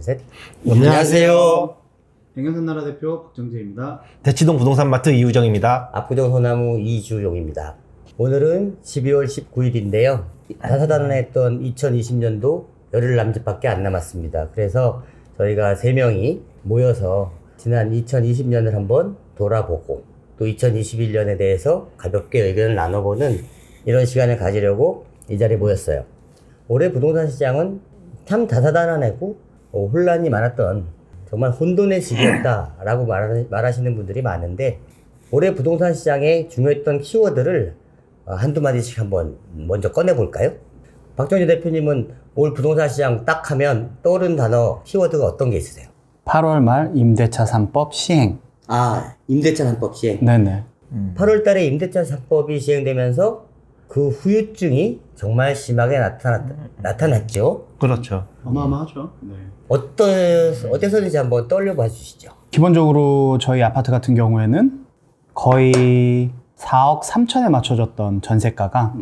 둘, 셋. 안녕하세요. 백년산 나라 대표 박정재입니다. 대치동 부동산 마트 이우정입니다. 압구정 소나무 이주용입니다. 오늘은 12월 19일인데요. 다사다난했던 2020년도 열흘 남짓밖에 안 남았습니다. 그래서 저희가 3명이 모여서 지난 2020년을 한번 돌아보고 또 2021년에 대해서 가볍게 의견을 나눠보는 이런 시간을 가지려고 이 자리에 모였어요. 올해 부동산 시장은 참 다사다난하고 혼란이 많았던 정말 혼돈의 시기였다라고 말하시는 분들이 많은데 올해 부동산 시장에 중요했던 키워드를 한두 마디씩 한번 먼저 꺼내볼까요? 박정희 대표님은 올 부동산 시장 딱 하면 떠오르는 단어, 키워드가 어떤 게 있으세요? 8월 말 임대차 3법 시행. 임대차 3법 시행. 네네. 8월 달에 임대차 3법이 시행되면서 그 후유증이 정말 심하게 나타났죠. 그렇죠. 어마어마하죠. 네. 어디서든지 한번 떠올려봐 주시죠. 기본적으로 저희 아파트 같은 경우에는 거의 4억 3천에 맞춰졌던 전세가가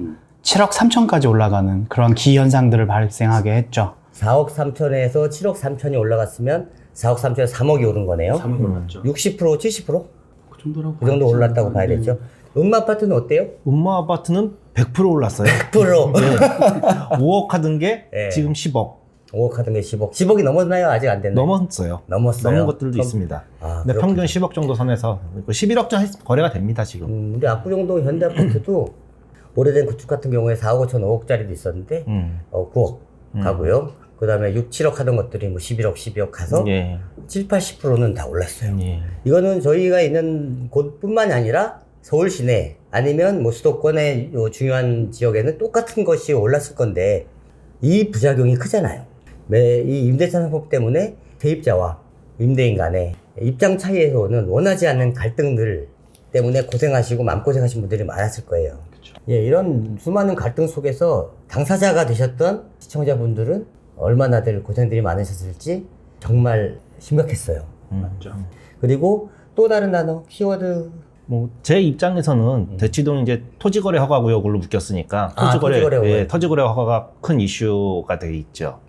7억 3천까지 올라가는 그런 기현상들을 발생하게 했죠. 4억 3천에서 7억 3천이 올라갔으면 4억 3천에서 3억이 오른 거네요. 3억 올랐죠. 60%, 70%? 그 정도라고. 그 정도 올랐다고 봐야 되죠. 아파트는 어때요? 음마 아파트는 100% 올랐어요. 100%. 5억 하던 게 네. 지금 10억 5억 하던 게 10억. 10억이 넘었나요? 아직 안 됐나요? 넘었어요. 넘었어요. 넘은 것들도 그럼- 있습니다. 아, 근데 그렇군요. 평균 10억 정도 선에서 11억 전 거래가 됩니다 지금. 우리 압구정동 현대아파트도 오래된 구축 같은 경우에 4억 5천 5억짜리도 있었는데 9억 가고요. 그 다음에 6, 7억 하던 것들이 뭐 11억, 12억 가서 예. 7, 80%는 다 올랐어요. 예. 이거는 저희가 있는 곳뿐만이 아니라 서울 시내 아니면 뭐 수도권의 요 중요한 지역에는 똑같은 것이 올랐을 건데 이 부작용이 크잖아요. 이 임대차 3법 때문에 세입자와 임대인 간의 입장 차이에서 오는 원하지 않는 갈등들 때문에 고생하시고 마음고생하신 분들이 많았을 거예요. 예, 이런 수많은 갈등 속에서 당사자가 되셨던 시청자분들은 얼마나들 고생들이 많으셨을지 정말 심각했어요. 맞죠. 그리고 또 다른 단어, 키워드. 뭐 제 입장에서는 대치동 이제 토지거래 허가 구역으로 묶였으니까 토지거래 허가. 예, 토지거래 허가가 큰 이슈가 돼 있죠.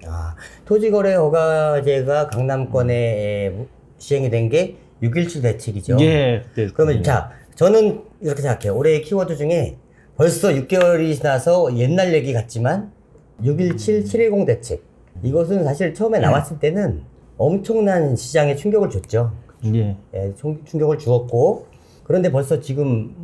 토지거래 허가제가 강남권에 시행이 된 게 6.17 대책이죠. 예. 그때 그러면 자, 저는 이렇게 생각해요. 올해의 키워드 중에 벌써 6개월이 지나서 옛날 얘기 같지만 6.17, 7.10 대책. 이것은 사실 처음에 나왔을 때는 엄청난 시장에 충격을 줬죠. 예. 예, 충격을 주었고 그런데 벌써 지금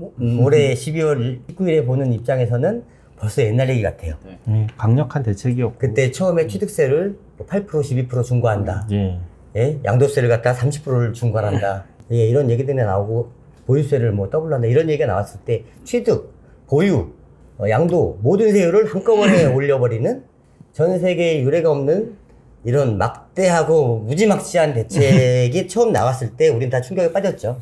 올해 12월 19일에 보는 입장에서는 벌써 옛날 얘기 같아요. 예, 강력한 대책이었고. 그때 처음에 취득세를 8%, 12% 중과한다. 예. 예? 양도세를 갖다 30%를 중과한다. 예, 이런 얘기들이 나오고 보유세를 뭐 더블한다. 이런 얘기가 나왔을 때 취득, 보유, 양도 모든 세율을 한꺼번에 올려버리는 전 세계에 유례가 없는 이런 막대하고 무지막지한 대책이 처음 나왔을 때 우린 다 충격에 빠졌죠.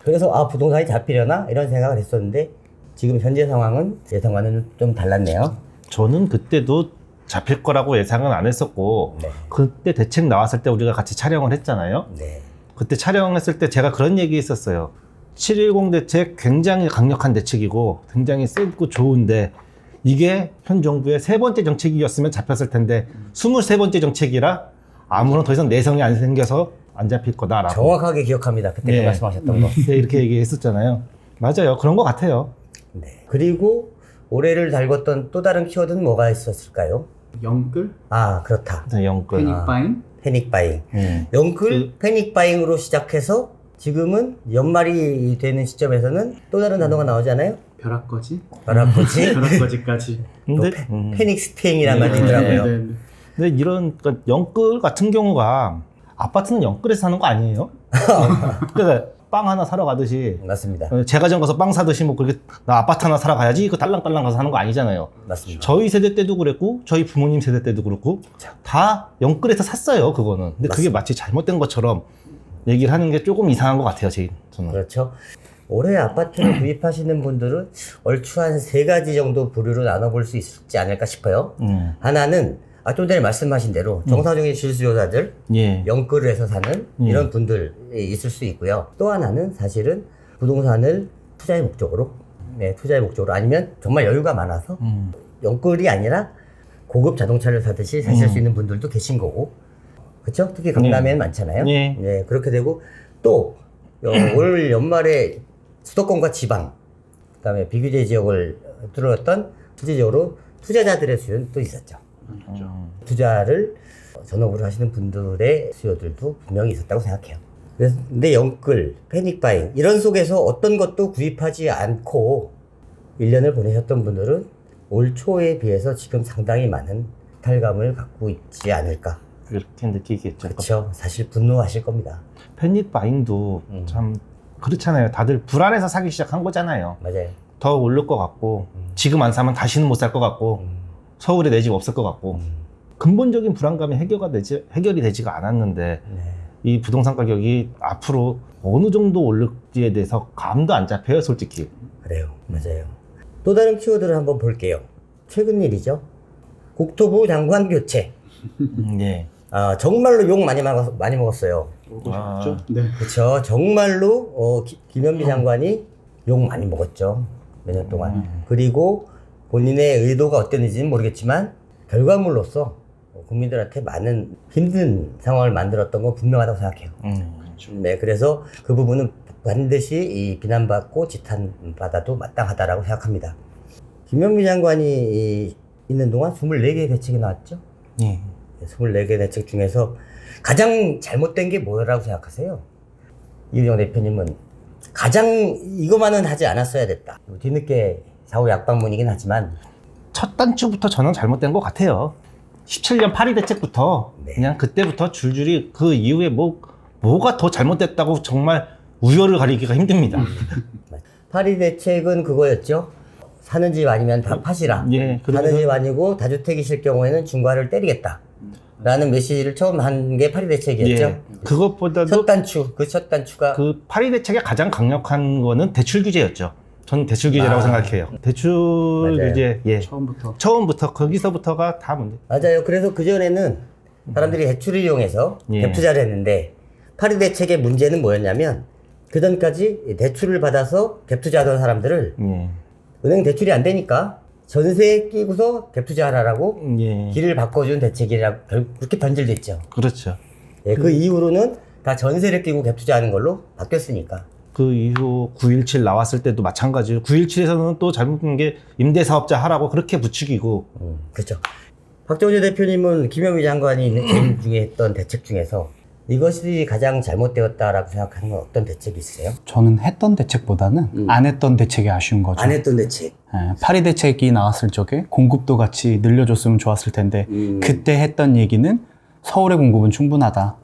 그래서 부동산이 잡히려나 이런 생각을 했었는데 지금 현재 상황은 예상과는 좀 달랐네요. 저는 그때도 잡힐 거라고 예상은 안 했었고 네. 그때 대책 나왔을 때 우리가 같이 촬영을 했잖아요. 네. 그때 촬영했을 때 제가 그런 얘기 했었어요. 7.10 대책 굉장히 강력한 대책이고 굉장히 세고 좋은데 이게 현 정부의 3번째 정책이었으면 잡혔을 텐데 23번째 정책이라 아무런 더 이상 내성이 안 생겨서 안 잡힐 거다라고. 정확하게 기억합니다. 그때 네. 말씀하셨던 거. 네, 이렇게 얘기했었잖아요. 맞아요. 그런 것 같아요. 네. 그리고 올해를 달궜던 또 다른 키워드는 뭐가 있었을까요? 영끌, 그렇다. 네, 영끌. 패닉바잉. 패닉바잉. 영끌, 패닉바잉으로 시작해서 지금은 연말이 되는 시점에서는 또 다른 단어가 나오잖아요. 벼락거지. 벼락거지. 벼락거지까지. 근데, 패닉스테잉이란 말이 있더라고요. 네, 네, 네. 근데 이런 그러니까 영끌 같은 경우가 아파트는 영끌에서 사는 거 아니에요? 그러니까 빵 하나 사러 가듯이 맞습니다. 제과점 가서 빵 사듯이 뭐 그렇게 나 아파트 하나 사러 가야지 그 딸랑딸랑 가서 사는 거 아니잖아요. 맞습니다. 저희 세대 때도 그랬고 저희 부모님 세대 때도 그렇고 다 영끌에서 샀어요 그거는. 근데 그게 마치 잘못된 것처럼 얘기를 하는 게 조금 이상한 것 같아요 저는. 그렇죠. 올해 아파트를 구입하시는 분들은 얼추 한 3가지 정도 부류로 나눠볼 수 있지 않을까 싶어요. 하나는 좀 전에 말씀하신 대로 정상적인 실수요자들, 예. 영끌을 해서 사는 이런 분들이 있을 수 있고요. 또 하나는 사실은 부동산을 투자의 목적으로 아니면 정말 여유가 많아서 영끌이 아니라 고급 자동차를 사듯이 사실 수 있는 분들도 계신 거고, 그렇죠? 특히 강남에는 많잖아요. 네. 네, 그렇게 되고 또 올 연말에 수도권과 지방, 그다음에 비규제 지역을 뚫었던 실질적으로 투자자들의 수요는 또 있었죠. 투자를 전업으로 하시는 분들의 수요들도 분명히 있었다고 생각해요. 그래서 근데 영끌, 패닉바잉 이런 속에서 어떤 것도 구입하지 않고 1년을 보내셨던 분들은 올 초에 비해서 지금 상당히 많은 탈감을 갖고 있지 않을까. 그렇게 느끼겠죠. 그렇죠. 사실 분노하실 겁니다. 패닉 바잉도 참 그렇잖아요. 다들 불안해서 사기 시작한 거잖아요. 맞아요. 더 오를 것 같고 지금 안 사면 다시는 못 살 것 같고 서울에 내 집 없을 것 같고 근본적인 불안감이 해결이 되지가 않았는데 네. 이 부동산 가격이 앞으로 어느 정도 오를지에 대해서 감도 안 잡혀요, 솔직히. 그래요. 맞아요. 또 다른 키워드를 한번 볼게요. 최근 일이죠. 국토부 장관 교체. 예. 아, 정말로 욕 많이 먹었어요. 아, 네. 그렇죠. 정말로 김현미 장관이 욕 많이 먹었죠. 몇 년 동안. 그리고 본인의 의도가 어땠는지는 모르겠지만 결과물로서 국민들한테 많은 힘든 상황을 만들었던 건 분명하다고 생각해요. 네, 그래서 그 부분은 반드시 이 비난받고 지탄받아도 마땅하다라고 생각합니다. 김현미 장관이 있는 동안 24개의 대책이 나왔죠. 예. 24개 대책 중에서 가장 잘못된 게 뭐라고 생각하세요? 이은영 대표님은 가장 이거만은 하지 않았어야 됐다. 뒤늦게 사후 약방문이긴 하지만 첫 단추부터 저는 잘못된 것 같아요. 17년 파리 대책부터 네. 그냥 그때부터 줄줄이 그 이후에 뭐가 더 잘못됐다고 정말 우열을 가리기가 힘듭니다. 파리 대책은 그거였죠. 사는 집 아니면 다 파시라. 예, 사는 집 아니고 다주택이실 경우에는 중과를 때리겠다. 라는 메시지를 처음 한 게 파리 대책이었죠. 예. 그것보다도 첫 단추, 그 첫 단추가 그 파리 대책의 가장 강력한 거는 대출 규제였죠. 저는 대출 규제라고 아. 생각해요. 대출 맞아요. 규제, 예. 처음부터 거기서부터가 다 문제. 맞아요. 그래서 그전에는 사람들이 대출을 이용해서 예. 갭 투자를 했는데 파리 대책의 문제는 뭐였냐면 그전까지 대출을 받아서 갭 투자하던 사람들을 예. 은행 대출이 안 되니까 전세에 끼고서 갭 투자하라고 예. 길을 바꿔준 대책이라고 그렇게 변질됐죠. 그렇죠. 예, 그 이후로는 다 전세를 끼고 갭 투자하는 걸로 바뀌었으니까. 그 이후 9.17 나왔을 때도 마찬가지로 9.17에서는 또 잘못된 게 임대사업자 하라고 그렇게 부추기고 그렇죠. 박정희 대표님은 김현미 장관이 개인 중에 했던 대책 중에서 이것이 가장 잘못되었다라고 생각하는 건 어떤 대책이 있으세요? 저는 했던 대책보다는 안 했던 대책이 아쉬운 거죠. 안 했던 대책. 예, 파리 대책이 나왔을 적에 공급도 같이 늘려줬으면 좋았을 텐데 그때 했던 얘기는 서울의 공급은 충분하다.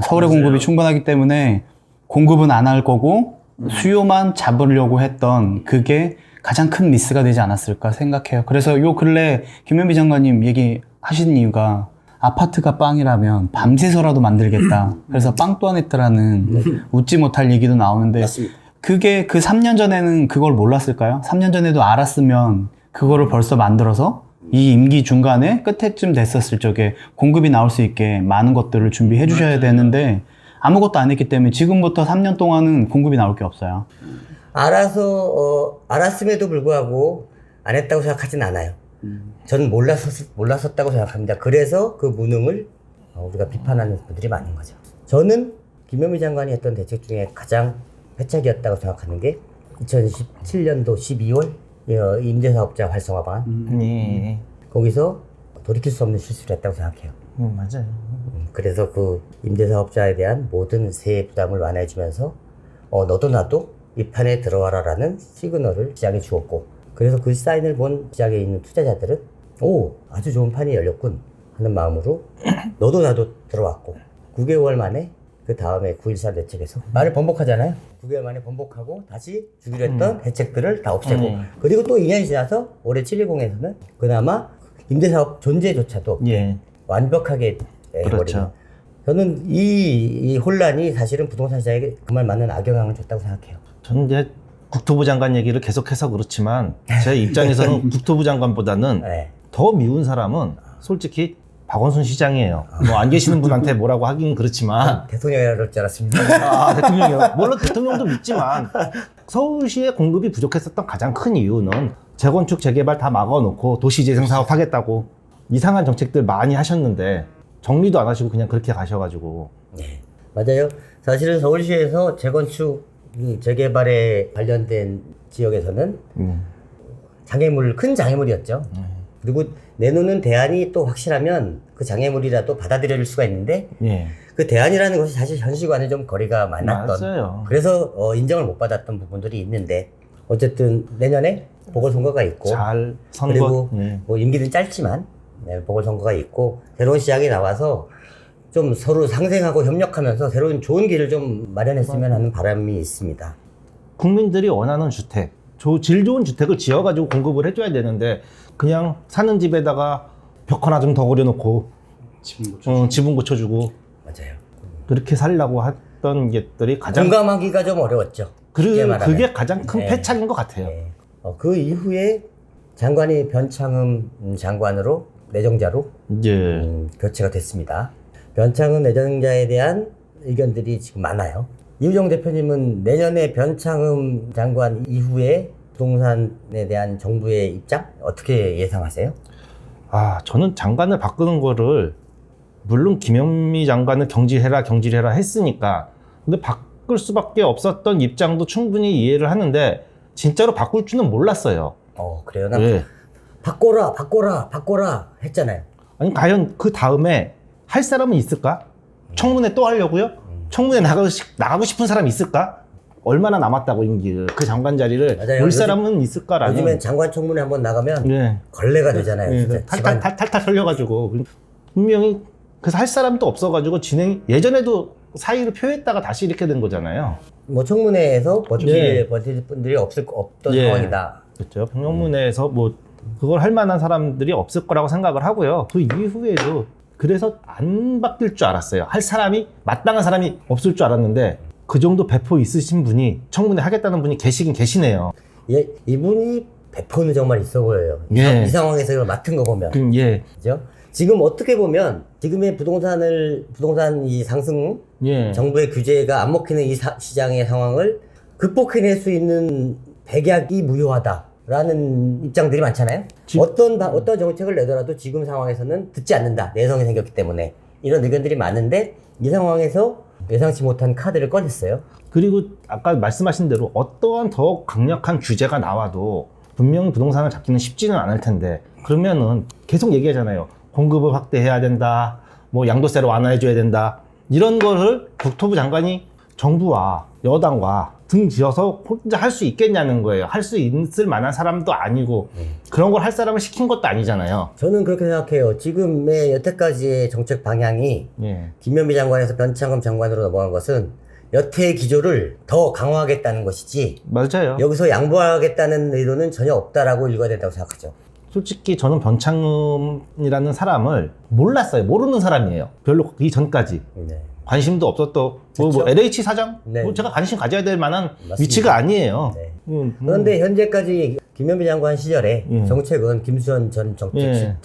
서울의 공급이 충분하기 때문에 공급은 안 할 거고 수요만 잡으려고 했던 그게 가장 큰 미스가 되지 않았을까 생각해요. 그래서 요 근래 김현미 장관님 얘기하신 이유가 아파트가 빵이라면 밤새서라도 만들겠다. 그래서 빵 또한 했더라는 웃지 못할 얘기도 나오는데 맞습니다. 그게 그 3년 전에는 그걸 몰랐을까요? 3년 전에도 알았으면 그거를 벌써 만들어서 이 임기 중간에 끝에쯤 됐었을 적에 공급이 나올 수 있게 많은 것들을 준비해 주셔야 되는데 아무것도 안 했기 때문에 지금부터 3년 동안은 공급이 나올 게 없어요. 알았음에도 불구하고 안 했다고 생각하진 않아요. 저는 몰랐었다고 생각합니다. 그래서 그 무능을 우리가 비판하는 분들이 많은 거죠. 저는 김현미 장관이 했던 대책 중에 가장 회착이었다고 생각하는 게 2017년도 12월 임대사업자 활성화 방안. 예. 거기서 돌이킬 수 없는 실수를 했다고 생각해요. 맞아요. 그래서 그 임대사업자에 대한 모든 세액 부담을 완화해주면서 너도 나도 이 판에 들어와라라는 시그널을 시장에 주었고, 그래서 그 사인을 본 시장에 있는 투자자들은 아주 좋은 판이 열렸군 하는 마음으로 너도 나도 들어왔고, 9개월 만에 그 다음에 9.14 대책에서 말을 번복하잖아요. 9개월 만에 번복하고 다시 주기로 했던 대책들을 다 없애고, 그리고 또 2년이 지나서 올해 7.10에서는 그나마 임대사업 존재조차도 예. 완벽하게 해버리는. 그렇죠. 저는 이 혼란이 사실은 부동산 시장에 정말 많은 악영향을 줬다고 생각해요. 저는 이제 국토부 장관 얘기를 계속해서 그렇지만 제 입장에서는 국토부 장관보다는 네. 더 미운 사람은 솔직히 박원순 시장이에요. 뭐 안 계시는 분한테 뭐라고 하긴 그렇지만 대통령이라 그럴 줄 알았습니다. 대통령이요. 물론 대통령도 믿지만 서울시의 공급이 부족했었던 가장 큰 이유는 재건축 재개발 다 막아놓고 도시재생 사업 하겠다고 이상한 정책들 많이 하셨는데 정리도 안 하시고 그냥 그렇게 가셔가지고. 네, 맞아요. 사실은 서울시에서 재건축, 재개발에 관련된 지역에서는 장애물, 큰 장애물이었죠. 그리고 내놓는 대안이 또 확실하면 그 장애물이라도 받아들일 수가 있는데 예. 그 대안이라는 것이 사실 현실과는 좀 거리가 많았던, 맞아요. 그래서 인정을 못 받았던 부분들이 있는데, 어쨌든 내년에 보궐선거가 있고, 잘 선거. 그리고 예. 뭐 임기는 짧지만 네, 보궐선거가 있고 새로운 시작이 나와서 좀 서로 상생하고 협력하면서 새로운 좋은 길을 좀 마련했으면 하는 바람이 있습니다. 국민들이 원하는 주택, 질 좋은 주택을 지어가지고 공급을 해줘야 되는데 그냥 사는 집에다가 벽 하나 좀 더 그려놓고 지붕 고쳐주고 맞아요. 그렇게 살려고 했던 것들이 가장 공감하기가 좀 어려웠죠. 쉽게 말하면. 그게 가장 큰 네. 패착인 것 같아요. 네. 그 이후에 장관이 변창흠 장관으로 내정자로 이제 교체가 됐습니다. 변창흠 내정자에 대한 의견들이 지금 많아요. 이우정 대표님은 내년에 변창흠 장관 이후에 부동산에 대한 정부의 입장 어떻게 예상하세요? 저는 장관을 바꾸는 거를 물론 김현미 장관을 경질해라 했으니까 근데 바꿀 수밖에 없었던 입장도 충분히 이해를 하는데 진짜로 바꿀 줄은 몰랐어요. 그래요? 네. 바꿔라 했잖아요. 아니 과연 그 다음에 할 사람은 있을까? 청문회 또 하려고요? 청문회 나가고 싶은 사람이 있을까? 얼마나 남았다고 임기를 그 장관 자리를 맞아요. 올 사람은 있을까라는. 요즘엔 장관 청문회 한번 나가면 네. 걸레가 되잖아요. 네, 진짜 집안. 탈탈 털려가지고 분명히 그래서 할 사람도 없어가지고 예전에도 사의를 표했다가 다시 이렇게 된 거잖아요. 뭐 청문회에서 예. 버틸 분들이 없던 예. 상황이다. 그렇죠. 평론문에서 뭐 그걸 할 만한 사람들이 없을 거라고 생각을 하고요. 그 이후에도 그래서 안 바뀔 줄 알았어요. 할 사람이 마땅한 사람이 없을 줄 알았는데 그 정도 배포 있으신 분이 청문회 하겠다는 분이 계시긴 계시네요. 예, 이분이 배포는 정말 있어 보여요. 예. 이 상황에서 이걸 맡은 거 보면. 예. 그죠? 지금 어떻게 보면 지금의 부동산 이 상승, 예. 정부의 규제가 안 먹히는 이 시장의 상황을 극복해낼 수 있는 백약이 무효하다라는 입장들이 많잖아요. 어떤 정책을 내더라도 지금 상황에서는 듣지 않는다. 내성이 생겼기 때문에. 이런 의견들이 많은데 이 상황에서 예상치 못한 카드를 꺼냈어요. 그리고 아까 말씀하신 대로 어떠한 더 강력한 규제가 나와도 분명히 부동산을 잡기는 쉽지는 않을 텐데 그러면은 계속 얘기하잖아요. 공급을 확대해야 된다. 뭐 양도세를 완화해줘야 된다. 이런 거를 국토부 장관이 정부와 여당과 등 지어서 혼자 할 수 있겠냐는 거예요. 할 수 있을 만한 사람도 아니고 그런 걸 할 사람을 시킨 것도 아니잖아요. 저는 그렇게 생각해요. 지금의 여태까지의 정책 방향이 예. 김현미 장관에서 변창흠 장관으로 넘어간 것은 여태의 기조를 더 강화하겠다는 것이지 맞아요. 여기서 양보하겠다는 의도는 전혀 없다라고 읽어야 된다고 생각하죠. 솔직히 저는 변창흠이라는 사람을 몰랐어요. 모르는 사람이에요. 별로 이 전까지. 네. 관심도 없었던 뭐 LH 사장? 네. 뭐 제가 관심 가져야 될 만한 맞습니다. 위치가 아니에요. 네. 그런데 현재까지 김현미 장관 시절에 예. 정책은 김수현 전 정책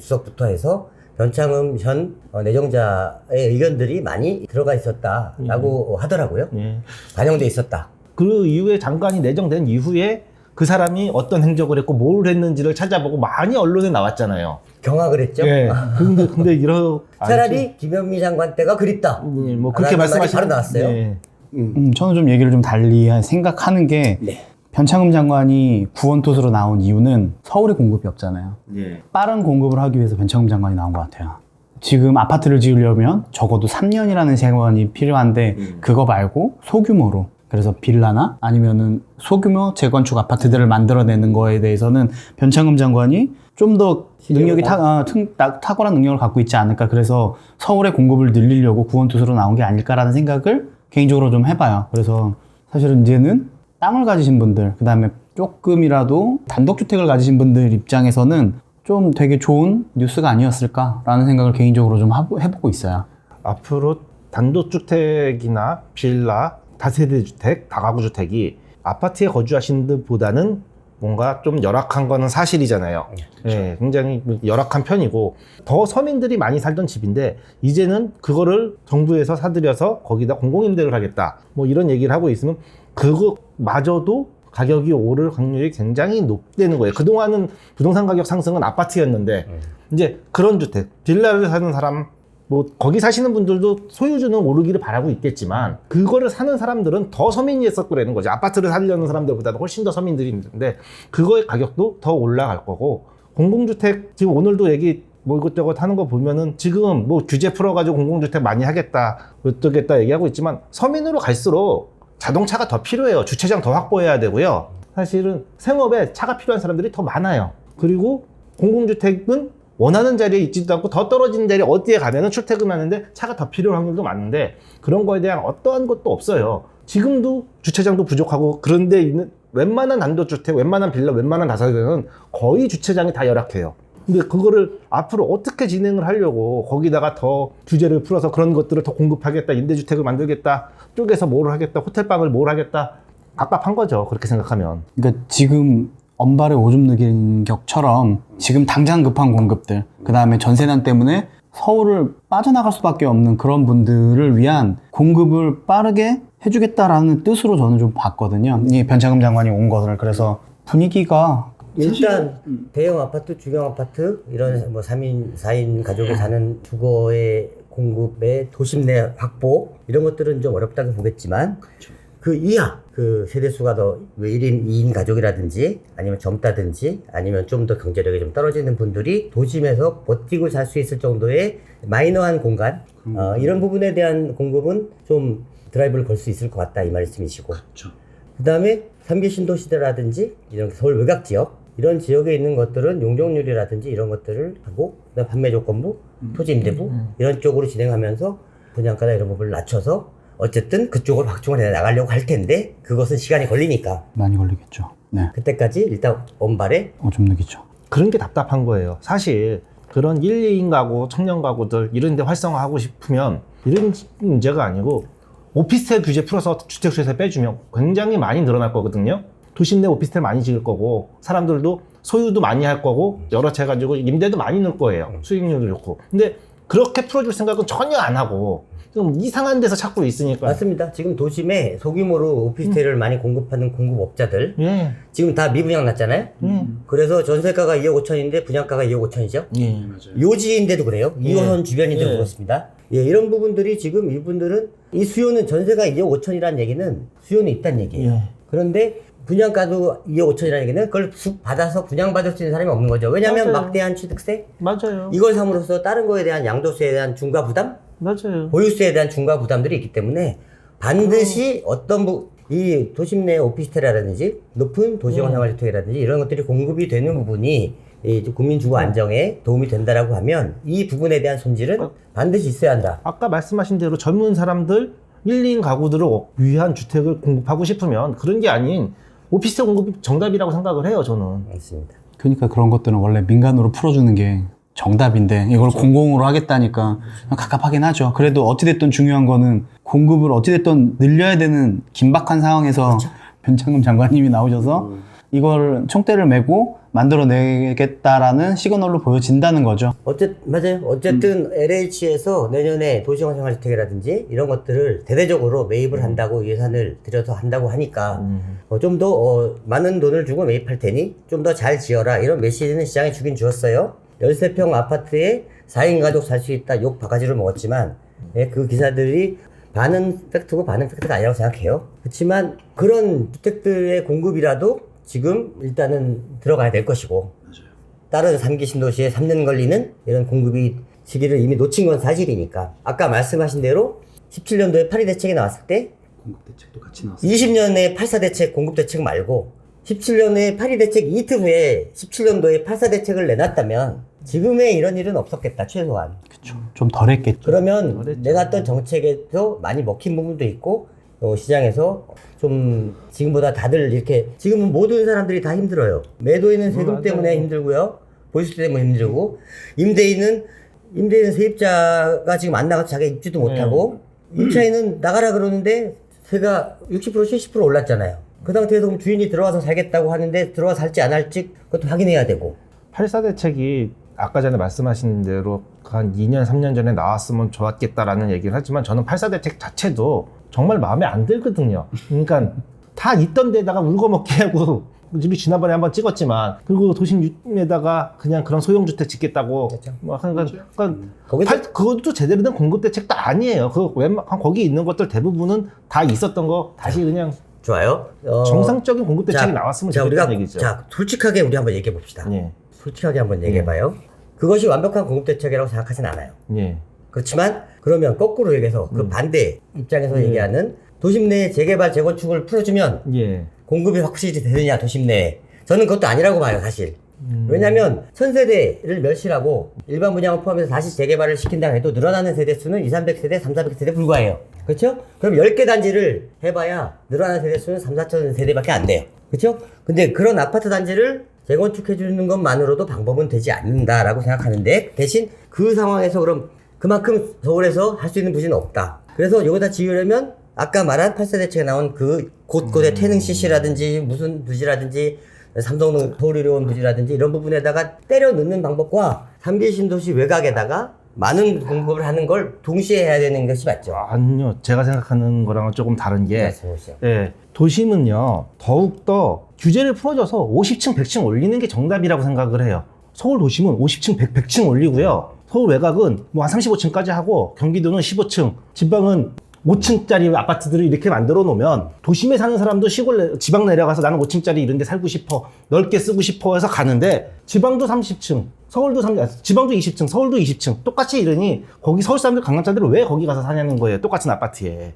수석부터 해서 변창흠 현 내정자의 의견들이 많이 들어가 있었다라고 하더라고요. 예. 반영돼 있었다. 그 이후에 장관이 내정된 이후에 그 사람이 어떤 행적을 했고 뭘 했는지를 찾아보고 많이 언론에 나왔잖아요. 경악을 했죠. 예. 근데 이런 차라리 김현미 장관 때가 그립다. 뭐 그렇게 라는 말이 말씀하시는 바로 나왔어요. 예. 저는 좀 얘기를 좀 달리 생각하는 게 네. 변창흠 장관이 구원투수로 나온 이유는 서울에 공급이 없잖아요. 예. 빠른 공급을 하기 위해서 변창흠 장관이 나온 것 같아요. 지금 아파트를 지으려면 적어도 3년이라는 시간이 필요한데 그거 말고 소규모로 그래서 빌라나 아니면은 소규모 재건축 아파트들을 만들어내는 거에 대해서는 변창흠 장관이 좀 더 능력이 탁월한 능력을 갖고 있지 않을까. 그래서 서울의 공급을 늘리려고 구원투수로 나온 게 아닐까라는 생각을 개인적으로 좀 해봐요. 그래서 사실은 이제는 땅을 가지신 분들, 그 다음에 조금이라도 단독주택을 가지신 분들 입장에서는 좀 되게 좋은 뉴스가 아니었을까라는 생각을 개인적으로 좀 해보고 있어요. 앞으로 단독주택이나 빌라, 다세대주택, 다가구주택이 아파트에 거주하시는 분보다는 뭔가 좀 열악한 거는 사실이잖아요. 네, 굉장히 열악한 편이고 더 서민들이 많이 살던 집인데 이제는 그거를 정부에서 사들여서 거기다 공공임대를 하겠다. 뭐 이런 얘기를 하고 있으면 그거마저도 가격이 오를 확률이 굉장히 높다는 거예요. 그동안은 부동산 가격 상승은 아파트였는데 이제 그런 주택, 빌라를 사는 사람 뭐 거기 사시는 분들도 소유주는 오르기를 바라고 있겠지만 그거를 사는 사람들은 더 서민이 했었더라는 거죠. 아파트를 살려는 사람들보다는 훨씬 더 서민들이 있는데 그거의 가격도 더 올라갈 거고 공공주택 지금 오늘도 얘기 뭐 이것저것 하는 거 보면은 지금 뭐 규제 풀어가지고 공공주택 많이 하겠다 어쩌겠다 얘기하고 있지만 서민으로 갈수록 자동차가 더 필요해요. 주차장 더 확보해야 되고요. 사실은 생업에 차가 필요한 사람들이 더 많아요. 그리고 공공주택은 원하는 자리에 있지도 않고 더 떨어지는 자리에 어디에 가면은 출퇴근하는데 차가 더 필요한 확률도 많은데 그런 거에 대한 어떠한 것도 없어요. 지금도 주차장도 부족하고 그런데 있는 웬만한 단독주택, 웬만한 빌라, 웬만한 다세대는 거의 주차장이 다 열악해요. 근데 그거를 앞으로 어떻게 진행을 하려고 거기다가 더 규제를 풀어서 그런 것들을 더 공급하겠다, 임대주택을 만들겠다, 쪽에서 뭘 하겠다, 호텔방을 뭘 하겠다, 갑갑한 거죠. 그렇게 생각하면. 그러니까 지금 언발에 오줌 누긴 격처럼 지금 당장 급한 공급들, 그 다음에 전세난 때문에 서울을 빠져나갈 수밖에 없는 그런 분들을 위한 공급을 빠르게 해주겠다라는 뜻으로 저는 좀 봤거든요. 이 변창흠 장관이 온 것을. 그래서 분위기가 일단 대형 아파트, 중형 아파트 이런 뭐 3인, 4인 가족이 사는 주거의 공급의 도심 내 확보 이런 것들은 좀 어렵다고 보겠지만 그 이하 그 세대수가 더 1인, 2인 가족이라든지 아니면 젊다든지 아니면 좀 더 경제력이 좀 떨어지는 분들이 도심에서 버티고 살 수 있을 정도의 마이너한 공간 이런 부분에 대한 공급은 좀 드라이브를 걸 수 있을 것 같다 이 말씀이시고 그 다음에 3기 신도시대라든지 이런 서울 외곽 지역 이런 지역에 있는 것들은 용적률이라든지 이런 것들을 하고 그다음 판매 조건부, 토지 임대부 이런 쪽으로 진행하면서 분양가나 이런 부분을 낮춰서 어쨌든 그쪽으로 확충을 해 나가려고 할 텐데 그것은 시간이 걸리니까 많이 걸리겠죠. 네. 그때까지 일단 원발에 오줌 누기죠. 그런 게 답답한 거예요. 사실 그런 1, 2인 가구, 청년 가구들 이런 데 활성화하고 싶으면 이런 문제가 아니고 오피스텔 규제 풀어서 주택수에서 빼주면 굉장히 많이 늘어날 거거든요. 도심 내 오피스텔 많이 지을 거고 사람들도 소유도 많이 할 거고 여러 채 가지고 임대도 많이 넣을 거예요. 수익률도 좋고. 근데 그렇게 풀어줄 생각은 전혀 안 하고 좀 이상한 데서 찾고 있으니까. 맞습니다. 지금 도심에 소규모로 오피스텔을 많이 공급하는 공급업자들 예. 지금 다 미분양 났잖아요. 그래서 전세가가 2억 5천인데 분양가가 2억 5천이죠. 예. 맞아요. 요지인데도 그래요. 2호선 주변인데도 그렇습니다. 예, 이런 부분들이 지금 이분들은 이 수요는 전세가 2억 5천이라는 얘기는 수요는 있다는 얘기예요. 예. 그런데 분양가도 2억 5천이라는 얘기는 그걸 쑥 받아서 분양받을 수 있는 사람이 없는 거죠. 왜냐하면 맞아요. 막대한 취득세 맞아요. 이걸 삼으로써 다른 거에 대한 양도세에 대한 중과 부담 맞아요. 보유세에 대한 중과 부담들이 있기 때문에 반드시 어떤 이 도심 내 오피스텔이라든지 높은 도시형 생활주택이라든지 이런 것들이 공급이 되는 부분이 이 국민 주거 안정에 도움이 된다라고 하면 이 부분에 대한 손질은 반드시 있어야 한다. 아까 말씀하신 대로 젊은 사람들 1, 2인 가구들을 위한 주택을 공급하고 싶으면 그런 게 아닌 오피스텔 공급이 정답이라고 생각을 해요, 저는. 맞습니다. 그러니까 그런 것들은 원래 민간으로 풀어주는 게 정답인데 이걸 공공으로 하겠다니까 갑갑하긴 하죠. 그래도 어찌됐든 중요한 거는 공급을 어찌됐든 늘려야 되는 긴박한 상황에서 변창흠 장관님이 나오셔서 이걸 총대를 메고 만들어내겠다라는 시그널로 보여진다는 거죠. 맞아요. 어쨌든 LH에서 내년에 도시형 생활주택이라든지 이런 것들을 대대적으로 매입을 한다고 예산을 들여서 한다고 하니까 좀 더 많은 돈을 주고 매입할 테니 좀 더 잘 지어라 이런 메시지는 시장에 주긴 주었어요. 13평 아파트에 4인 가족 살 수 있다 욕 바가지로 먹었지만 그 기사들이 반은 팩트고 반은 팩트가 아니라고 생각해요. 그렇지만 그런 주택들의 공급이라도 지금 일단은 들어가야 될 것이고 다른 3기 신도시에 3년 걸리는 이런 공급이 시기를 이미 놓친 건 사실이니까 아까 말씀하신 대로 17년도에 8.2 대책이 나왔을 때 공급대책도 같이 나왔어요. 20년에 8.4 대책 공급대책 말고 17년에 8.2 대책 이틀 후에 17년도에 8.4 대책을 내놨다면 지금의 이런 일은 없었겠다 최소한. 그쵸. 좀 덜했겠죠. 그러면 내놨던 정책에도 많이 먹힌 부분도 있고 시장에서 좀 지금보다 다들 이렇게 지금은 모든 사람들이 다 힘들어요. 매도인은 세금 때문에 힘들고요. 보유세 때문에 힘들고 임대인은 세입자가 지금 안 나가서 자기가 입지도 못하고 임차인은 나가라 그러는데 세가 60% 70% 올랐잖아요. 그 상태에서 그럼 주인이 들어와서 살겠다고 하는데 들어와서 살지 안 할지 그것도 확인해야 되고. 8.4 대책이 아까 전에 말씀하신 대로 한 2년, 3년 전에 나왔으면 좋았겠다라는 얘기를 하지만 저는 8.4 대책 자체도 정말 마음에 안 들거든요. 그러니까 다 있던 데다가 울거먹게 하고 우리 지난번에 한번 찍었지만 그리고 도심에다가 그냥 그런 소형주택 짓겠다고 뭐 하는 그러니까 그것도 제대로 된 공급 대책도 아니에요. 거기 있는 것들 대부분은 다 있었던 거 다시 그냥 좋아요. 정상적인 공급 대책이 나왔으면 우리가 좋겠다는 얘기죠. 자, 솔직하게 우리 한번 얘기해 봅시다. 예. 솔직하게 한번 얘기해 봐요. 그것이 완벽한 공급 대책이라고 생각하진 않아요. 예. 그렇지만 그러면 거꾸로 얘기해서 그 반대 입장에서 얘기하는 도심 내에 재개발 재건축을 풀어주면 예. 공급이 확실히 되느냐 도심 내에 저는 그것도 아니라고 봐요 사실. 왜냐하면 천세대를 멸실하고 일반 분양을 포함해서 다시 재개발을 시킨다 해도 늘어나는 세대수는 2,300세대, 3,400세대 불과해요. 그렇죠? 그럼 10개 단지를 해봐야 늘어나는 세대수는 3,4,000세대밖에 안 돼요. 그렇죠? 근데 그런 아파트 단지를 재건축해주는 것만으로도 방법은 되지 않는다라고 생각하는데 대신 그 상황에서 그럼 그만큼 서울에서 할 수 있는 부지는 없다. 그래서 여기다 지으려면 아까 말한 8세 대책에 나온 그 곳곳의 태릉 CC라든지 무슨 부지라든지 삼성동 서울의료원 부지라든지 이런 부분에다가 때려 넣는 방법과 3기 신도시 외곽에다가 많은 공급을 하는 걸 동시에 해야 되는 것이 맞죠. 아니요. 제가 생각하는 거랑은 조금 다른 게 예, 도심은요. 더욱더 규제를 풀어줘서 50층, 100층 올리는 게 정답이라고 생각을 해요. 서울 도심은 50층, 100층 올리고요. 서울 외곽은 뭐 한 35층까지 하고 경기도는 15층, 지방은 5층짜리 아파트들을 이렇게 만들어 놓으면 도심에 사는 사람도 시골 지방 내려가서 나는 5층짜리 이런 데 살고 싶어 넓게 쓰고 싶어 해서 가는데 지방도 30층 서울도 지방도 20층 서울도 20층 똑같이 이러니 거기 서울 사람들 강남 사람들은 왜 거기 가서 사냐는 거예요. 똑같은 아파트에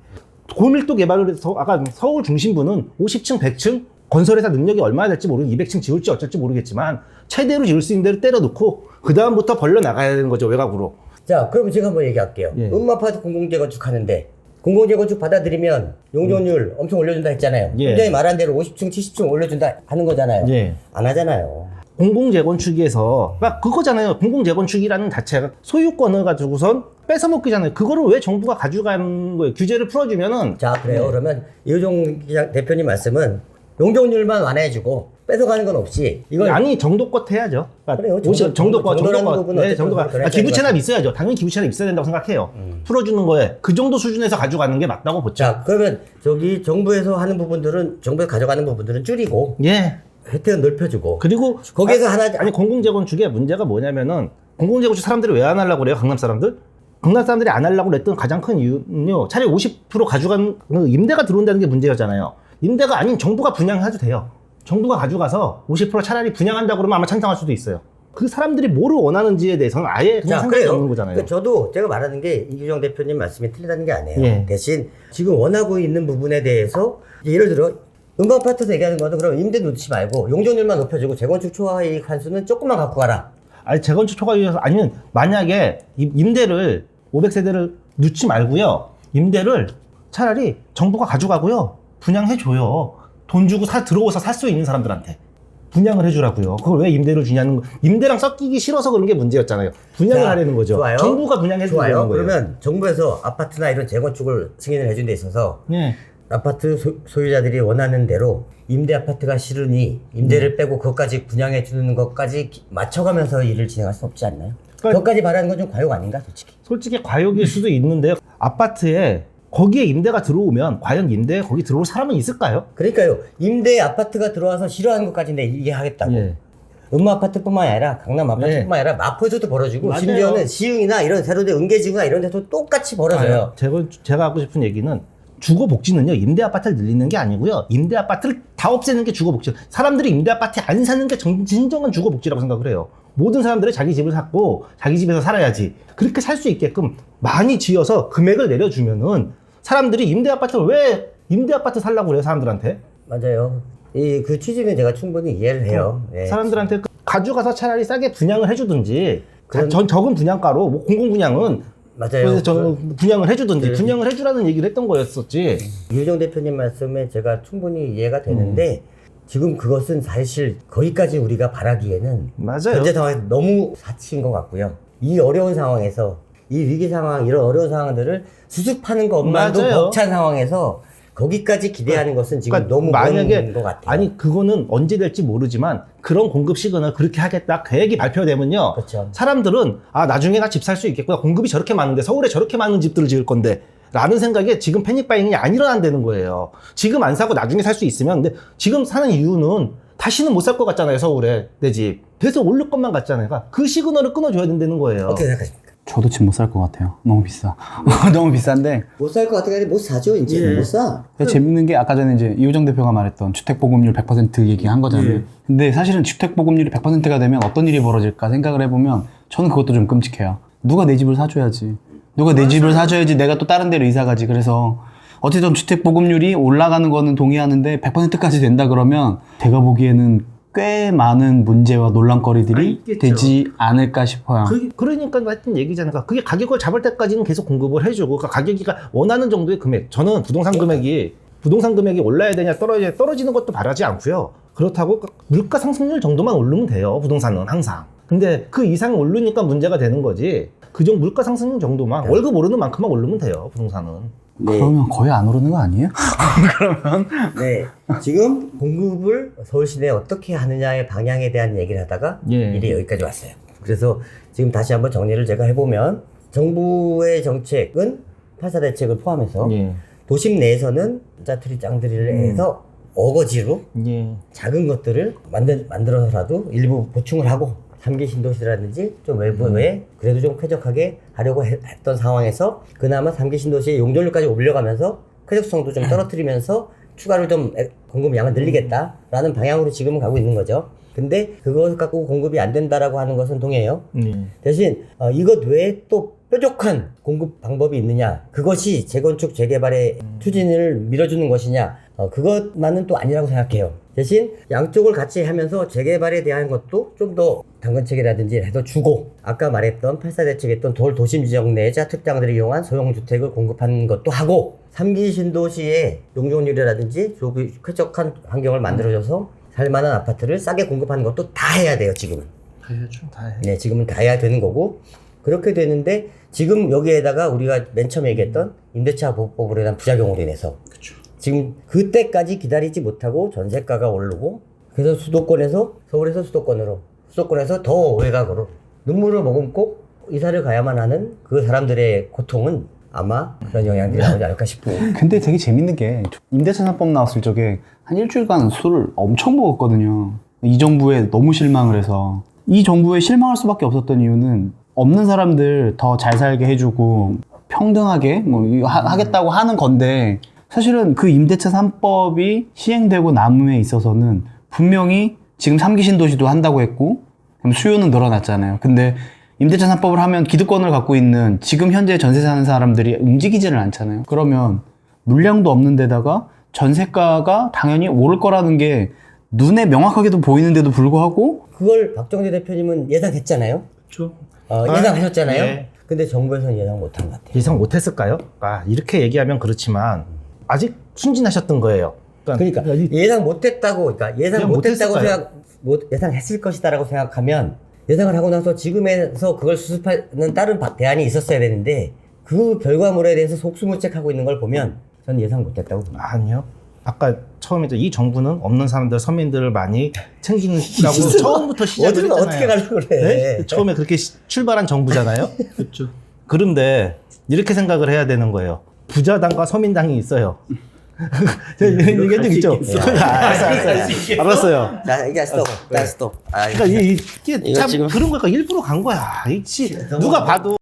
고밀도 개발을 해서 아까 서울 중심부는 50층 100층 건설회사 능력이 얼마나 될지 모르고 200층 지을지 어쩔지 모르겠지만 최대로 지을 수 있는 데를 때려 놓고 그 다음부터 벌려 나가야 되는 거죠. 외곽으로. 자 그럼 제가 한번 얘기할게요. 예. 음마아파트 공공재건축 하는데 공공재건축 받아들이면 용적률 엄청 올려준다 했잖아요. 예. 굉장히 말한 대로 50층, 70층 올려준다 하는 거잖아요. 예. 안 하잖아요. 공공재건축에서 막 그거잖아요. 공공재건축이라는 자체가 소유권을 가지고선 뺏어먹기잖아요. 그거를 왜 정부가 가져가는 거예요? 규제를 풀어주면은 자 그래요. 그러면 이호정 대표님 말씀은 용적률만 완화해주고 뺏어가는 건 없이 이걸 아니 정도껏 해야죠. 그러니까 그래요. 정도껏 부분은 네, 정도가 그래야 기부 되는 체납이 있어야죠. 당연히 기부 체납이 있어야 된다고 생각해요. 풀어주는 거에 그 정도 수준에서 가져가는 게 맞다고 보죠. 자 그러면 저기 정부에서 하는 부분들은 정부에서 가져가는 부분들은 줄이고 예. 혜택은 넓혀주고 그리고 거기에서 하나 아니 공공재건축의 문제가 뭐냐면은 공공재건축 사람들이 왜 안 하려고 그래요? 강남 사람들? 강남 사람들이 안 하려고 그랬던 가장 큰 이유는요. 차라리 50% 가져간 임대가 들어온다는 게 문제였잖아요. 임대가 아닌 정부가 분양해도 돼요. 정부가 가져가서 50% 차라리 분양한다고 그러면 아마 찬성할 수도 있어요. 그 사람들이 뭐를 원하는지에 대해서는 아예 그냥 생각이 없는 거잖아요. 그러니까 저도 제가 말하는 게 이규정 대표님 말씀이 틀리다는 게 아니에요. 예. 대신 지금 원하고 있는 부분에 대해서 예를 들어 음악아파트에서 얘기하는 거는 그럼 임대 놓지 말고 용적률만 높여주고 재건축 초과이익 환수는 조금만 갖고 가라. 아니 재건축 초과이익에서 아니면 만약에 임대를 500세대를 넣지 말고요. 임대를 차라리 정부가 가져가고요. 분양해줘요. 돈 주고 들어오서 살 수 있는 사람들한테 분양을 해주라고요. 그걸 왜 임대를 주냐는 거. 임대랑 섞이기 싫어서 그런 게 문제였잖아요. 분양을 자, 하려는 거죠. 좋아요. 정부가 분양해주는 거예요. 그러면 정부에서 아파트나 이런 재건축을 승인을 해준 데 있어서 예. 아파트 소유자들이 원하는 대로 임대 아파트가 싫으니 임대를 빼고 그것까지 분양해 주는 것까지 맞춰가면서 일을 진행할 수 없지 않나요? 그러니까 그것까지 바라는 건 좀 과욕 아닌가 솔직히? 솔직히 과욕일 수도 있는데요. 아파트에 거기에 임대가 들어오면 과연 임대에 거기 들어올 사람은 있을까요? 그러니까요. 임대 아파트가 들어와서 싫어하는 것까지 내 이해하겠다고. 예. 음마 아파트뿐만 아니라 강남 아파트뿐만 아니라 마포에서도 벌어지고 맞아요. 심지어는 시흥이나 이런 세로대 은계지구나 이런 데도 똑같이 벌어져요. 제가 하고 싶은 얘기는 주거복지는요 임대 아파트를 늘리는 게 아니고요 임대 아파트를 다 없애는 게 주거복지. 사람들이 임대 아파트에 안 사는 게 진정한 주거복지라고 생각을 해요. 모든 사람들이 자기 집을 샀고 자기 집에서 살아야지. 그렇게 살 수 있게끔 많이 지어서 금액을 내려주면은 사람들이 임대 아파트를 왜 임대 아파트 살라고 그래요 사람들한테? 맞아요. 그 취지는 제가 충분히 이해를 해요. 예. 사람들한테 가져가서 차라리 싸게 분양을 해주든지 그런- 적은 분양가로 뭐 공공분양은 맞아요. 그래서 분양을 해주든지 분양을 해주라는 얘기를 했던 거였었지. 이효정 대표님 말씀에 제가 충분히 이해가 되는데 지금 그것은 사실 거기까지 우리가 바라기에는 맞아요. 현재 상황에서 너무 사치인 것 같고요. 이 어려운 상황에서 이 위기 상황 이런 어려운 상황들을 수습하는 것만도 맞아요. 벅찬 상황에서 거기까지 기대하는 것은 지금 그러니까 너무 만약에 먼 것 같아요. 아니 그거는 언제 될지 모르지만 그런 공급 시그널 그렇게 하겠다 계획이 발표되면요. 그렇죠. 사람들은 아 나중에 나 집 살 수 있겠구나. 공급이 저렇게 많은데 서울에 저렇게 많은 집들을 지을 건데 라는 생각에 지금 패닉 바잉이 안 일어난다는 거예요. 지금 안 사고 나중에 살 수 있으면 근데 지금 사는 이유는 다시는 못 살 것 같잖아요, 서울에. 내 집. 계속 오를 것만 같잖아요. 그러니까 그 시그널을 끊어줘야 된다는 거예요. 어떻게 생각하십니까? 저도 집 못 살 것 같아요. 너무 비싸. 너무 비싼데. 못 살 것 같은 게 아니라 못 사죠, 이제. 못 사. 재밌는 게 아까 전에 이제 이호정 대표가 말했던 주택보급률 100% 얘기한 거잖아요. 근데 사실은 주택보급률이 100%가 되면 어떤 일이 벌어질까 생각을 해보면 저는 그것도 좀 끔찍해요. 누가 내 집을 사줘야지. 누가 내 집을 사줘야지 내가 또 다른 데로 이사 가지. 그래서 어쨌든 주택보급률이 올라가는 거는 동의하는데 100%까지 된다 그러면 제가 보기에는 꽤 많은 문제와 논란거리들이 있겠죠. 되지 않을까 싶어요. 그러니까 하여튼 얘기잖아요. 그러니까 그게 가격을 잡을 때까지는 계속 공급을 해주고, 그러니까 가격이 원하는 정도의 금액. 저는 부동산 금액이 올라야 되냐 떨어지는 것도 바라지 않고요. 그렇다고 물가 상승률 정도만 오르면 돼요. 부동산은 항상. 근데 그 이상 오르니까 문제가 되는 거지. 그정 물가 상승률 정도만 월급 오르는 만큼만 오르면 돼요. 부동산은. 네. 그러면 거의 안 오르는 거 아니에요? 네. 지금 공급을 서울 시내에 어떻게 하느냐의 방향에 대한 얘기를 하다가 예. 일이 여기까지 왔어요. 그래서 지금 다시 한번 정리를 제가 해보면 정부의 정책은 8사 대책을 포함해서 예. 도심 내에서는 짜투리 짱들이를 해서 어거지로 예. 작은 것들을 만들어서라도 일부 보충을 하고 3기 신도시라든지 좀 외부에 그래도 좀 쾌적하게 하려고 했던 상황에서 그나마 3기 신도시의 용적률까지 올려가면서 쾌적성도 좀 떨어뜨리면서 추가로 좀 공급 양을 늘리겠다라는 방향으로 지금은 가고 있는 거죠. 근데 그것 갖고 공급이 안 된다라고 하는 것은 동의해요. 대신 이것 외에 또 뾰족한 공급 방법이 있느냐, 그것이 재건축 재개발의 추진을 밀어주는 것이냐, 그것만은 또 아니라고 생각해요. 대신 양쪽을 같이 하면서 재개발에 대한 것도 좀 더 당근책이라든지 해서 주고, 아까 말했던 8사 대책했던 도심 지역 내 특장들을 이용한 소형 주택을 공급하는 것도 하고, 3기 신도시의 용적률이라든지 쾌적한 환경을 만들어줘서 살만한 아파트를 싸게 공급하는 것도 다 해야 돼요. 지금은. 다 해야죠. 네, 지금은 다 해야 되는 거고, 그렇게 되는데 지금 여기에다가 우리가 맨 처음에 얘기했던 임대차 보호법으로 인한 부작용으로 인해서 지금 그때까지 기다리지 못하고 전세가가 오르고, 그래서 서울에서 수도권에서 더 외곽으로 눈물을 머금고 이사를 가야만 하는 그 사람들의 고통은 아마 그런 영향들이 나오지 않을까 싶고. 근데 되게 재밌는 게 임대차 3법 나왔을 적에 한 일주일간 술을 엄청 먹었거든요. 이 정부에 너무 실망을 해서. 이 정부에 실망할 수밖에 없었던 이유는 없는 사람들 더 잘 살게 해주고 평등하게 뭐 이거 하겠다고 하는 건데, 사실은 그 임대차 3법이 시행되고 남음에 있어서는 분명히 지금 3기 신도시도 한다고 했고 그럼 수요는 늘어났잖아요. 근데 임대차 3법을 하면 기득권을 갖고 있는 지금 현재 전세 사는 사람들이 움직이지를 않잖아요. 그러면 물량도 없는 데다가 전세가가 당연히 오를 거라는 게 눈에 명확하게도 보이는데도 불구하고 그걸 박정대 대표님은 예상했잖아요. 그렇죠. 예상하셨잖아요. 예. 근데 정부에서는 예상 못한 것 같아요. 예상 못했을까요? 이렇게 얘기하면 그렇지만 아직 순진하셨던 거예요. 그러니까 예상 못했다고, 예상 못했다고 못했을까요? 예상했을 것이다라고 생각하면, 예상을 하고 나서 지금에서 그걸 수습하는 다른 대안이 있었어야 되는데 그 결과물에 대해서 속수무책하고 있는 걸 보면 저는 예상 못했다고 봅니다. 아니요. 아까 처음에 이 정부는 없는 사람들, 서민들을 많이 챙기라고 처음부터 시작을 했잖아요. 어떻게 가려고 그래? 네? 처음에 그렇게 출발한 정부잖아요. 그렇죠. 그런데 이렇게 생각을 해야 되는 거예요. 부자당과 서민당이 있어요. 얘기한 적 있죠? 알았어요. 자, 이게 스톱. 그러니까 이게 참 지금 그런 거니까 일부러 간 거야. 누가 봐도